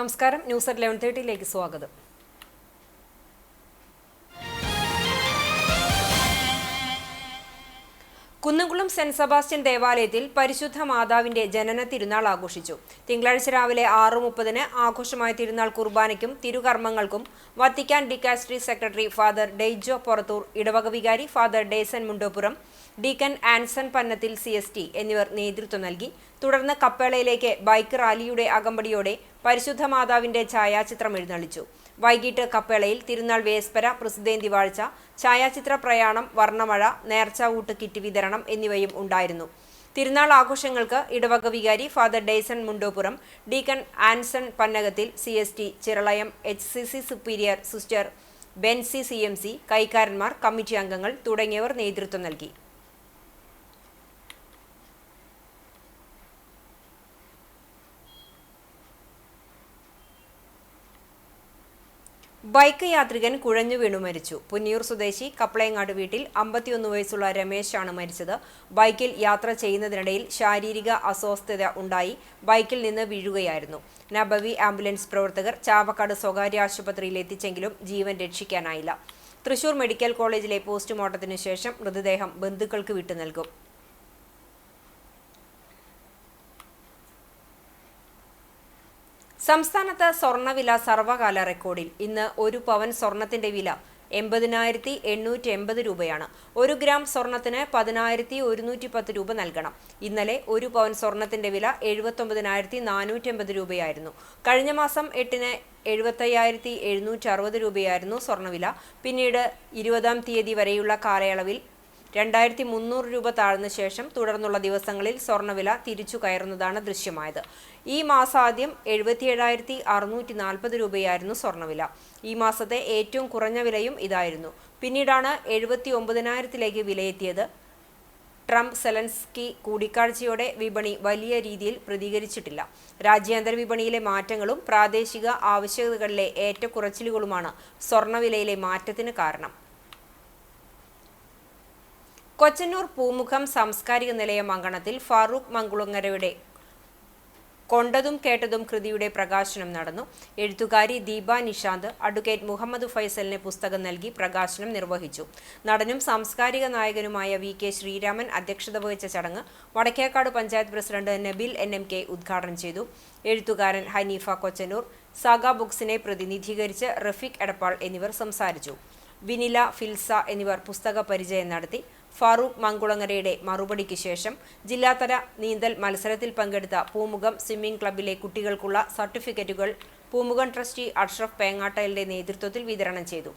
നമസ്കാരം. News at 11:30 സ്വാഗതം. Kunnamkulam saint Sebastian ദേവാലയത്തിൽ പരിശുദ്ധ മാതാവിന്റെ ജനന തിരുനാൾ ആഘോഷിച്ചു. തിങ്കളാഴ്ച രാവിലെ 6:30 ആഘോഷമായ തിരുനാൾ കുർബാനയ്ക്കും തിരുകർമ്മങ്ങൾക്കും Vatican dicastery secretary father Dejo Porathur, ഇടവക വികാരി father Deson Mundopuram, deacon Anson Pannathil CST എന്നിവർ നേതൃത്വം നൽകി. തുടർന്ന് കപ്പേളയിലേക്ക് ബൈക്ക് റാലിയുടെ അകമ്പടിയോടെ പരിശുദ്ധ മാതാവിന്റെ ഛായാചിത്രം എഴുന്നള്ളിച്ചു. വൈകിട്ട് കപ്പേളയിൽ തിരുനാൾ വേസ്പര, പ്രസിദ്ധേന്തി വാഴ്ച, ഛായാചിത്ര പ്രയാണം, വർണ്ണമഴ, നേർച്ച ഊട്ട് കിറ്റ് വിതരണം എന്നിവയും ഉണ്ടായിരുന്നു. തിരുനാൾ ആഘോഷങ്ങൾക്ക് ഇടവക വികാരി father Deson Mundopuram, deacon Anson Pannakathil, CST Chiralayam, HCC superior sister Benzy CMC, കൈക്കാരന്മാർ, കമ്മിറ്റി അംഗങ്ങൾ തുടങ്ങിയവർ നേതൃത്വം നൽകി. ബൈക്ക് യാത്രികൻ കുഴഞ്ഞു വീണു മരിച്ചു. പുന്നിയൂർ സ്വദേശി കപ്ലയങ്ങാട് വീട്ടിൽ 51 വയസ്സുള്ള രമേശാണ് മരിച്ചത്. ബൈക്കിൽ യാത്ര ചെയ്യുന്നതിനിടയിൽ ശാരീരിക അസ്വസ്ഥത ഉണ്ടായി ബൈക്കിൽ നിന്ന് വീഴുകയായിരുന്നു. നബവി ആംബുലൻസ് പ്രവർത്തകർ ചാവക്കാട് സ്വകാര്യ ആശുപത്രിയിൽ എത്തിച്ചെങ്കിലും ജീവൻ രക്ഷിക്കാനായില്ല. തൃശൂർ മെഡിക്കൽ കോളേജിലെ പോസ്റ്റ്മോർട്ടത്തിനു ശേഷം മൃതദേഹം ബന്ധുക്കൾക്ക് വിട്ടു നൽകും. സംസ്ഥാനത്ത് സ്വർണ്ണവില സർവകാല റെക്കോർഡിൽ. ഇന്ന് 1 പവൻ സ്വർണത്തിന്റെ വില 80,880 രൂപയാണ്. 1 ഗ്രാം സ്വർണത്തിന് 10,110 രൂപ നൽകണം. ഇന്നലെ 1 പവൻ സ്വർണത്തിന്റെ വില 79,480 രൂപയായിരുന്നു. കഴിഞ്ഞ മാസം 8-ന് 75,760 രൂപയായിരുന്നു സ്വർണ്ണവില. പിന്നീട് 20-ാം തീയതി വരെയുള്ള കാലയളവിൽ 2,300 രൂപ താഴ്ന്ന ശേഷം തുടർന്നുള്ള ദിവസങ്ങളിൽ സ്വർണ്ണവില തിരിച്ചു കയറുന്നതാണ് ദൃശ്യമായത്. ഈ മാസാദ്യം 77,640 രൂപയായിരുന്നു സ്വർണ്ണവില. ഈ മാസത്തെ ഏറ്റവും കുറഞ്ഞ വിലയും ഇതായിരുന്നു. പിന്നീടാണ് 79,000-ലേക്ക് വിലയെത്തിയത്. ട്രംപ് സെലൻസ്കി കൂടിക്കാഴ്ചയോടെ വിപണി വലിയ രീതിയിൽ പ്രതികരിച്ചിട്ടില്ല. രാജ്യാന്തര വിപണിയിലെ മാറ്റങ്ങളും പ്രാദേശിക ആവശ്യകതകളിലെ ഏറ്റക്കുറച്ചിലുകളുമാണ് സ്വർണ്ണവിലയിലെ മാറ്റത്തിന് കാരണം. കൊച്ചന്നൂർ പൂമുഖം സാംസ്കാരിക നിലയം അങ്കണത്തിൽ ഫാറൂഖ് മങ്കുളങ്ങരയുടെ കൊണ്ടതും കേട്ടതും കൃതിയുടെ പ്രകാശനം നടന്നു. എഴുത്തുകാരി ദീപ നിഷാന്ത് അഡ്വക്കേറ്റ് മുഹമ്മദ് ഫൈസലിന് പുസ്തകം നൽകി പ്രകാശനം നിർവഹിച്ചു. നടനും സാംസ്കാരിക നായകനുമായ VK ശ്രീരാമൻ അധ്യക്ഷത വഹിച്ച ചടങ്ങ് വടക്കേക്കാട് പഞ്ചായത്ത് പ്രസിഡന്റ് നബീൽ NMK ഉദ്ഘാടനം ചെയ്തു. എഴുത്തുകാരൻ ഹനീഫ കൊച്ചന്നൂർ, സാഗ ബുക്സിനെ പ്രതിനിധീകരിച്ച് റഫീഖ് എടപ്പാൾ എന്നിവർ സംസാരിച്ചു. വിനില, ഫിൽസ എന്നിവർ പുസ്തക പരിചയം നടത്തി. ഫാറൂഖ് മങ്കുളങ്ങരയുടെ മറുപടിക്ക് ശേഷം ജില്ലാതല നീന്തൽ മത്സരത്തിൽ പങ്കെടുത്ത പൂമുഖം സ്വിമ്മിംഗ് ക്ലബ്ബിലെ കുട്ടികൾക്കുള്ള സർട്ടിഫിക്കറ്റുകൾ പൂമുഖം ട്രസ്റ്റി അഷ്റഫ് പേങ്ങാട്ടലിന്റെ നേതൃത്വത്തിൽ വിതരണം ചെയ്തു.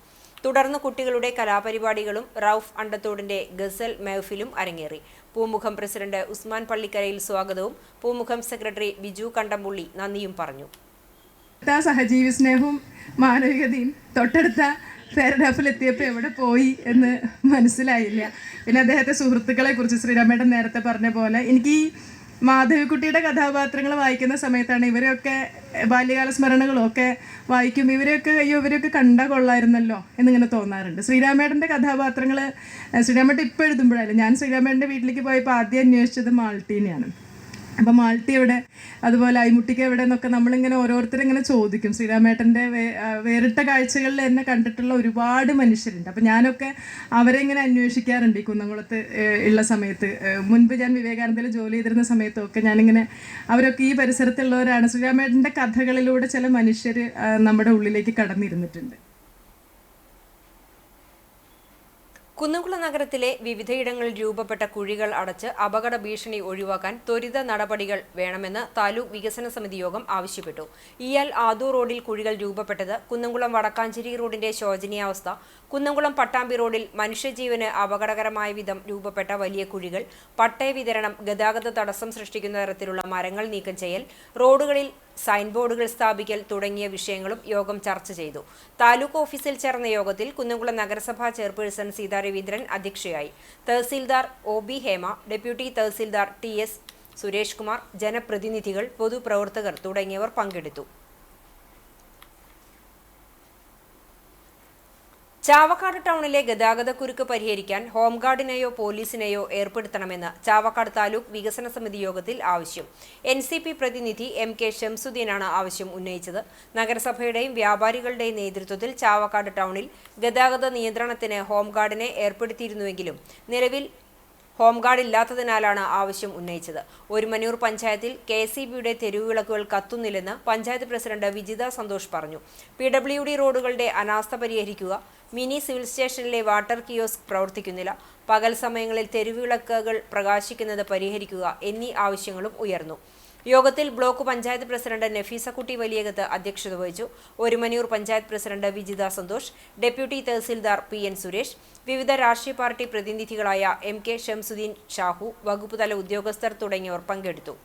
തുടർന്ന് കുട്ടികളുടെ കലാപരിപാടികളും റൌഫ് അണ്ടത്തോടിന്റെ ഗസൽ മെഹ്ഫിലും അരങ്ങേറി. പൂമുഖം പ്രസിഡന്റ് ഉസ്മാൻ പള്ളിക്കരയിൽ സ്വാഗതവും പൂമുഖം സെക്രട്ടറി ബിജു കണ്ടംപുള്ളി നന്ദിയും പറഞ്ഞു. സഹജീവി സ്നേഹവും മാനവികതയും തൊട്ടടുത്ത പാരഗ്രാഫിലെത്തിയപ്പോൾ എവിടെ പോയി എന്ന് മനസ്സിലായില്ല. പിന്നെ അദ്ദേഹത്തെ സുഹൃത്തുക്കളെ കുറിച്ച് ശ്രീരാമേട്ടൻ നേരത്തെ പറഞ്ഞ പോലെ എനിക്ക് ഈ മാധവിക്കുട്ടിയുടെ കഥാപാത്രങ്ങൾ വായിക്കുന്ന സമയത്താണ് ഇവരെയൊക്കെ ബാല്യകാല സ്മരണകളൊക്കെ വായിക്കും. ഇവരെയൊക്കെ കണ്ടാൽ കൊള്ളായിരുന്നല്ലോ എന്നിങ്ങനെ തോന്നാറുണ്ട്. ശ്രീരാമേട്ടൻ്റെ കഥാപാത്രങ്ങൾ ശ്രീരാമേട്ടൻ ഇപ്പോൾ എഴുതുമ്പോഴല്ല, ഞാൻ ശ്രീരാമേട്ടൻ്റെ വീട്ടിലേക്ക് പോയപ്പോൾ ആദ്യം അന്വേഷിച്ചത് മാൾട്ടീനെയാണ്. അപ്പം മാൾട്ടി എവിടെ, അതുപോലെ അയ്മുട്ടിക്ക് എവിടെ എന്നൊക്കെ നമ്മളിങ്ങനെ ഓരോരുത്തരിങ്ങനെ ചോദിക്കും. ശ്രീരാമേട്ടൻ്റെ വേറിട്ട കാഴ്ചകളിൽ എന്നെ കണ്ടിട്ടുള്ള ഒരുപാട് മനുഷ്യരുണ്ട്. അപ്പം ഞാനൊക്കെ അവരെ ഇങ്ങനെ അന്വേഷിക്കാറുണ്ട്. ഈ കുന്നംകുളത്ത് ഉള്ള സമയത്ത്, മുൻപ് ഞാൻ വിവേകാനന്ദയിൽ ജോലി ചെയ്തിരുന്ന സമയത്തൊക്കെ ഞാനിങ്ങനെ അവരൊക്കെ ഈ പരിസരത്തുള്ളവരാണ്. ശ്രീരാമേട്ടൻ്റെ കഥകളിലൂടെ ചില മനുഷ്യർ നമ്മുടെ ഉള്ളിലേക്ക് കടന്നിരുന്നിട്ടുണ്ട്. കുന്നംകുളം നഗരത്തിലെ വിവിധയിടങ്ങളിൽ രൂപപ്പെട്ട കുഴികൾ അടച്ച് അപകട ഭീഷണി ഒഴിവാക്കാൻ ത്വരിത നടപടികൾ വേണമെന്ന് താലൂക്ക് വികസന സമിതി യോഗം ആവശ്യപ്പെട്ടു. ആദൂർ റോഡിൽ കുഴികൾ രൂപപ്പെട്ടത് കുന്നംകുളം വടക്കാഞ്ചേരി റോഡിന്റെ ശോചനീയാവസ്ഥ, കുന്നംകുളം പട്ടാമ്പി റോഡിൽ മനുഷ്യജീവന് അപകടകരമായ വിധം രൂപപ്പെട്ട വലിയ കുഴികൾ, പട്ടയ വിതരണം, ഗതാഗത തടസ്സം സൃഷ്ടിക്കുന്ന തരത്തിലുള്ള മരങ്ങൾ നീക്കം ചെയ്യൽ, റോഡുകളിൽ സൈൻ ബോർഡുകൾ സ്ഥാപിക്കൽ തുടങ്ങിയ വിഷയങ്ങളും യോഗം ചർച്ച ചെയ്തു. താലൂക്ക് ഓഫീസിൽ ചേർന്ന യോഗത്തിൽ കുന്നംകുളം നഗരസഭാ ചെയർപേഴ്സൺ സീതാ രവീന്ദ്രൻ അധ്യക്ഷയായി. Tahsildar OB Hema, deputy tahsildar TS Suresh Kumar, ജനപ്രതിനിധികൾ, പൊതുപ്രവർത്തകർ തുടങ്ങിയവർ പങ്കെടുത്തു. ചാവക്കാട് ടൗണിലെ ഗതാഗതക്കുരുക്ക് പരിഹരിക്കാൻ ഹോംഗാർഡിനെയോ പോലീസിനെയോ ഏർപ്പെടുത്തണമെന്ന് ചാവക്കാട് താലൂക്ക് വികസന സമിതി യോഗത്തിൽ ആവശ്യം. NCP പ്രതിനിധി MK ഷംസുദ്ദീനാണ് ആവശ്യം ഉന്നയിച്ചത്. നഗരസഭയുടെയും വ്യാപാരികളുടെയും നേതൃത്വത്തിൽ ചാവക്കാട് ടൗണിൽ ഗതാഗത നിയന്ത്രണത്തിന് ഹോംഗാർഡിനെ ഏർപ്പെടുത്തിയിരുന്നുവെങ്കിലും നിലവിൽ ഹോംഗാർഡ് ഇല്ലാത്തതിനാലാണ് ആവശ്യം ഉന്നയിച്ചത്. ഒരുമനൂർ പഞ്ചായത്തിൽ KSEBിയുടെ തെരുവുവിളക്കുകൾ കത്തുന്നില്ലെന്ന് പഞ്ചായത്ത് പ്രസിഡന്റ് വിജിത സന്തോഷ് പറഞ്ഞു. PWD റോഡുകളുടെ അനാസ്ഥ പരിഹരിക്കുക, മിനി സിവിൽ സ്റ്റേഷനിലെ വാട്ടർ കിയോസ്ക് പ്രവർത്തിക്കുന്നില്ല, പകൽ സമയങ്ങളിൽ തെരുവുവിളക്കുകൾ പ്രകാശിക്കുന്നത് പരിഹരിക്കുക എന്നീ ആവശ്യങ്ങളും ഉയർന്നു. യോഗത്തിൽ ബ്ലോക്ക് പഞ്ചായത്ത് പ്രസിഡന്റ് നഫീസക്കുട്ടി വലിയകത്ത് അധ്യക്ഷത വഹിച്ചു. Orumanayur panchayat president Vijitha Santhosh, deputy tahsildar PN Suresh, വിവിധ രാഷ്ട്രീയ പാർട്ടി പ്രതിനിധികളായ MK ഷംസുദ്ദീൻ, ഷാഹു, വകുപ്പുതല ഉദ്യോഗസ്ഥർ തുടങ്ങിയവർ പങ്കെടുത്തു.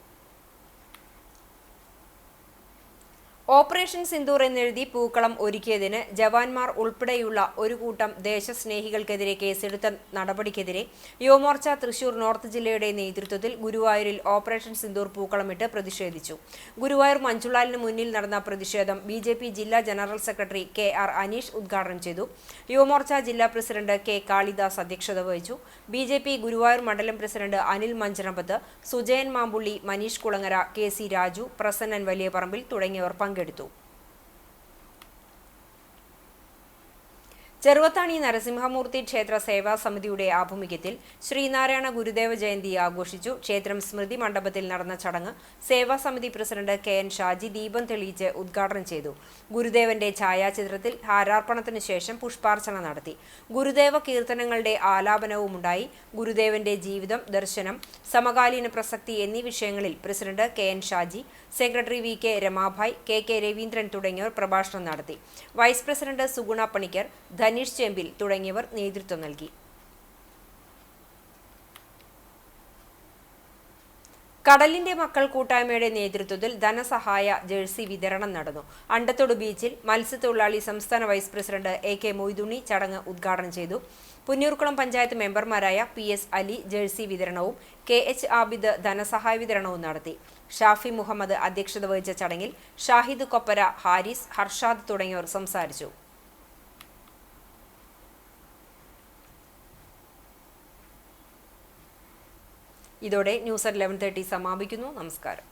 ഓപ്പറേഷൻ സിന്ദൂർ എന്നെഴുതി പൂക്കളം ഒരുക്കിയതിന് ജവാന്മാർ ഉൾപ്പെടെയുള്ള ഒരു കൂട്ടം ദേശസ്നേഹികൾക്കെതിരെ കേസെടുത്ത നടപടിക്കെതിരെ യുവമോർച്ച തൃശൂർ നോർത്ത് ജില്ലയുടെ നേതൃത്വത്തിൽ ഗുരുവായൂരിൽ ഓപ്പറേഷൻ സിന്ദൂർ പൂക്കളമിട്ട് പ്രതിഷേധിച്ചു. ഗുരുവായൂർ മഞ്ജുളാലിന് മുന്നിൽ നടന്ന പ്രതിഷേധം BJP ജില്ലാ ജനറൽ സെക്രട്ടറി KR അനീഷ് ഉദ്ഘാടനം ചെയ്തു. യുവമോർച്ച ജില്ലാ പ്രസിഡന്റ് K കാളിദാസ് അധ്യക്ഷത വഹിച്ചു. BJP ഗുരുവായൂർ മണ്ഡലം പ്രസിഡന്റ് അനിൽ മഞ്ചനപത്ത്, സുജയൻ മാമ്പുള്ളി, മനീഷ് കുളങ്ങര, KC രാജു, പ്രസന്നൻ വലിയപറമ്പിൽ തുടങ്ങിയവർ പങ്കെടുത്തു. ചെറുവത്താണി നരസിംഹമൂർത്തി ക്ഷേത്ര സേവാ സമിതിയുടെ ആഭിമുഖ്യത്തിൽ ശ്രീനാരായണ ഗുരുദേവ ജയന്തി ആഘോഷിച്ചു. ക്ഷേത്രം സ്മൃതി മണ്ഡപത്തിൽ നടന്ന ചടങ്ങ് സേവാ സമിതി പ്രസിഡന്റ് KN ഷാജി ദീപം തെളിയിച്ച് ഉദ്ഘാടനം ചെയ്തു. ഗുരുദേവന്റെ ഛായാചിത്രത്തിൽ ഹാരാർപ്പണത്തിനു ശേഷം പുഷ്പാർച്ചന നടത്തി. ഗുരുദേവ കീർത്തനങ്ങളുടെ ആലാപനവുമുണ്ടായി. ഗുരുദേവന്റെ ജീവിതം, ദർശനം, സമകാലീന പ്രസക്തി എന്നീ വിഷയങ്ങളിൽ president KN Shaji, secretary VK Ramabai, KK Raveendran തുടങ്ങിയവർ പ്രഭാഷണം നടത്തി. വൈസ് പ്രസിഡന്റ് സുഗുണ പണിക്കർ, ധനീഷ് ചെമ്പിൽ തുടങ്ങിയവർ നേതൃത്വം നൽകി. കടലിന്റെ മക്കൾ കൂട്ടായ്മയുടെ നേതൃത്വത്തിൽ ധനസഹായ ജേഴ്സി വിതരണം നടന്നു. അണ്ടത്തോട് ബീച്ചിൽ മത്സ്യത്തൊഴിലാളി സംസ്ഥാന വൈസ് പ്രസിഡന്റ് AK മൊയ്തുണ്ണി ചടങ്ങ് ഉദ്ഘാടനം ചെയ്തു. പുന്നൂർക്കുളം പഞ്ചായത്ത് മെമ്പർമാരായ PS അലി ജേഴ്സി വിതരണവും KH ആബിദ് ധനസഹായ വിതരണവും നടത്തി. ഷാഫി മുഹമ്മദ് അധ്യക്ഷത വഹിച്ച ചടങ്ങിൽ ഷാഹിദ് കൊപ്പര, ഹാരിസ്, ഹർഷാദ് തുടങ്ങിയവർ സംസാരിച്ചു. ഇതോടെ ന്യൂസ് at 11:30 സമാപിക്കുന്നു. നമസ്കാരം.